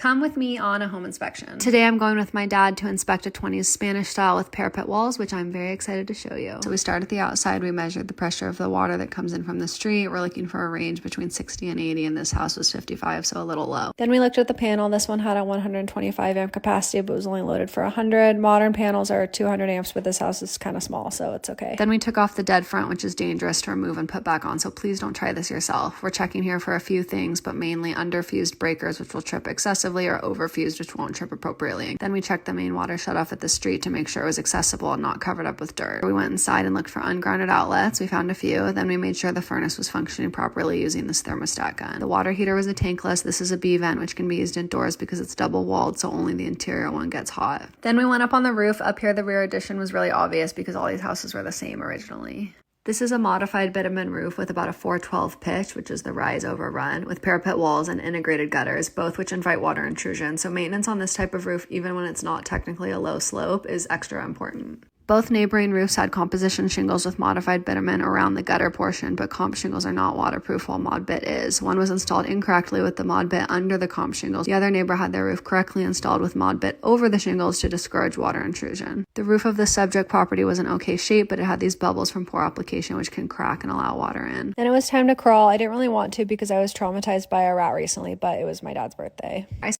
Come with me on a home inspection. Today I'm going with my dad to inspect a 20s Spanish style with parapet walls, which I'm very excited to show you. So we start at the outside. We measured the pressure of the water that comes in from the street. We're looking for a range between 60 and 80, and this house was 55, so a little low. Then we looked at the panel. This one had a 125 amp capacity, but was only loaded for 100. Modern panels are 200 amps, but this house is kind of small, so it's okay. Then we took off the dead front, which is dangerous to remove and put back on, so please don't try this yourself. We're checking here for a few things, but mainly underfused breakers, which will trip excessively, or overfused, which won't trip appropriately. Then we checked the main water shutoff at the street to make sure it was accessible and not covered up with dirt. We went inside and looked for ungrounded outlets. We found a few. Then we made sure the furnace was functioning properly using this thermostat gun. The water heater was a tankless. This is a B vent, which can be used indoors because it's double walled, so only the interior one gets hot. Then we went up on the roof. Up here, the rear addition was really obvious because all these houses were the same originally. This is a modified bitumen roof with about a 412 pitch, which is the rise over run, with parapet walls and integrated gutters, both which invite water intrusion. So maintenance on this type of roof, even when it's not technically a low slope, is extra important. Both neighboring roofs had composition shingles with modified bitumen around the gutter portion, but comp shingles are not waterproof while mod bit is. One was installed incorrectly with the mod bit under the comp shingles. The other neighbor had their roof correctly installed with mod bit over the shingles to discourage water intrusion. The roof of the subject property was in okay shape, but it had these bubbles from poor application which can crack and allow water in. Then it was time to crawl. I didn't really want to because I was traumatized by a rat recently, but it was my dad's birthday.